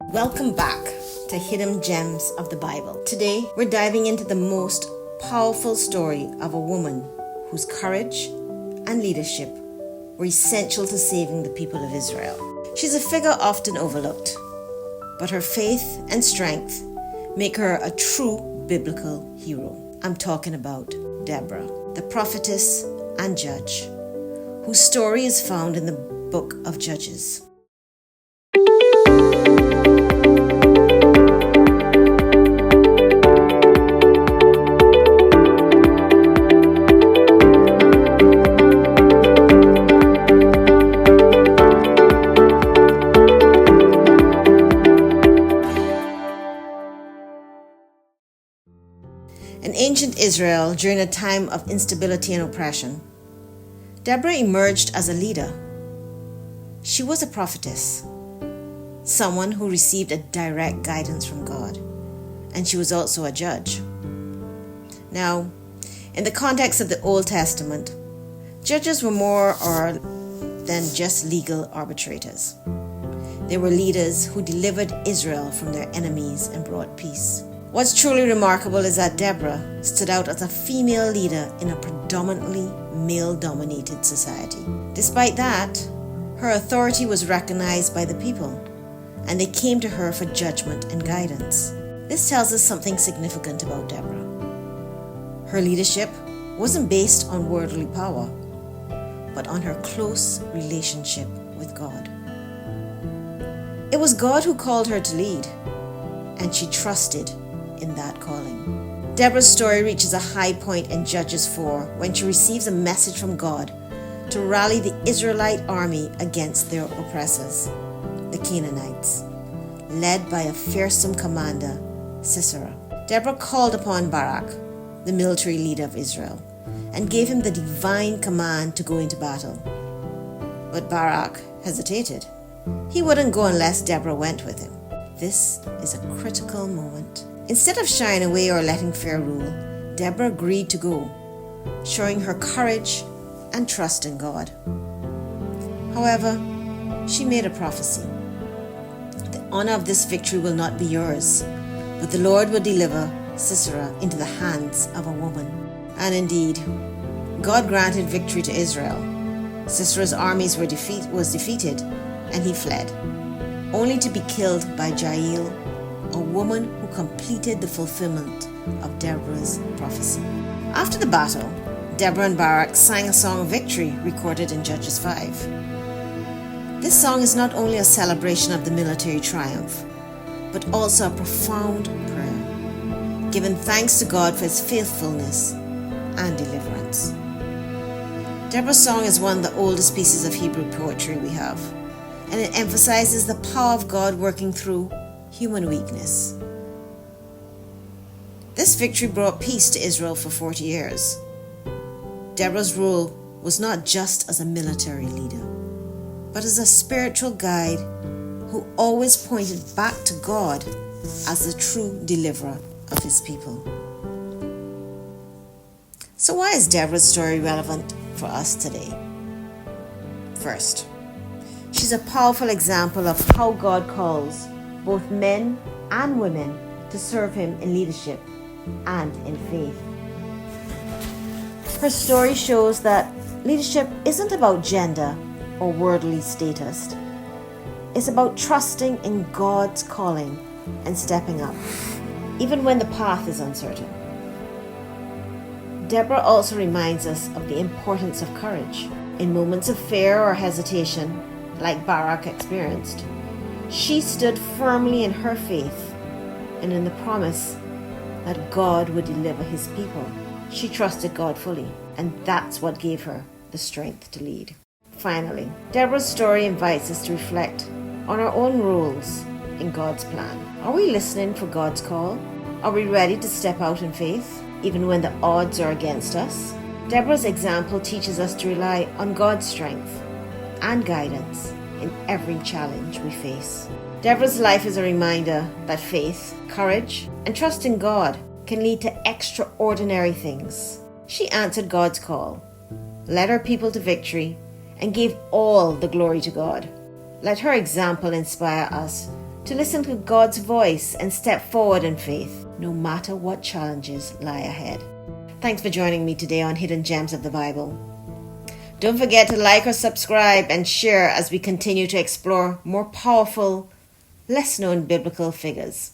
Welcome back to Hidden Gems of the Bible. Today, we're diving into the most powerful story of a woman whose courage and leadership were essential to saving the people of Israel. She's a figure often overlooked, but her faith and strength make her a true biblical hero. I'm talking about Deborah, the prophetess and judge, whose story is found in the book of Judges. In ancient Israel, during a time of instability and oppression, Deborah emerged as a leader. She was a prophetess, someone who received a direct guidance from God, and she was also a judge. Now, in the context of the Old Testament, judges were more than just legal arbitrators. They were leaders who delivered Israel from their enemies and brought peace. What's truly remarkable is that Deborah stood out as a female leader in a predominantly male-dominated society. Despite that, her authority was recognized by the people, and they came to her for judgment and guidance. This tells us something significant about Deborah. Her leadership wasn't based on worldly power, but on her close relationship with God. It was God who called her to lead, and she trusted in that calling. Deborah's story reaches a high point in Judges 4 when she receives a message from God to rally the Israelite army against their oppressors, the Canaanites, led by a fearsome commander, Sisera. Deborah called upon Barak, the military leader of Israel, and gave him the divine command to go into battle. But Barak hesitated. He wouldn't go unless Deborah went with him. This is a critical moment. Instead of shying away or letting fear rule, Deborah agreed to go, showing her courage and trust in God. However, she made a prophecy. The honor of this victory will not be yours, but the Lord will deliver Sisera into the hands of a woman. And indeed, God granted victory to Israel. Sisera's armies was defeated, and he fled, only to be killed by Jael, a woman who completed the fulfillment of Deborah's prophecy. After the battle, Deborah and Barak sang a song of victory recorded in Judges 5. This song is not only a celebration of the military triumph, but also a profound prayer, giving thanks to God for his faithfulness and deliverance. Deborah's song is one of the oldest pieces of Hebrew poetry we have, and it emphasizes the power of God working through human weakness. This victory brought peace to Israel for 40 years. Deborah's role was not just as a military leader, but as a spiritual guide who always pointed back to God as the true deliverer of his people. So why is Deborah's story relevant for us today? First, she's a powerful example of how God calls both men and women to serve him in leadership and in faith. Her story shows that leadership isn't about gender or worldly status. It's about trusting in God's calling and stepping up, even when the path is uncertain. Deborah also reminds us of the importance of courage. In moments of fear or hesitation, like Barak experienced, she stood firmly in her faith and in the promise that God would deliver his people. She trusted God fully, and that's what gave her the strength to lead. Finally, Deborah's story invites us to reflect on our own roles in God's plan. Are we listening for God's call? Are we ready to step out in faith, even when the odds are against us? Deborah's example teaches us to rely on God's strength and guidance in every challenge we face. Deborah's life is a reminder that faith, courage, and trust in God can lead to extraordinary things. She answered God's call, led her people to victory, and gave all the glory to God. Let her example inspire us to listen to God's voice and step forward in faith, no matter what challenges lie ahead. Thanks for joining me today on Hidden Gems of the Bible. Don't forget to like or subscribe and share as we continue to explore more powerful, less known biblical figures.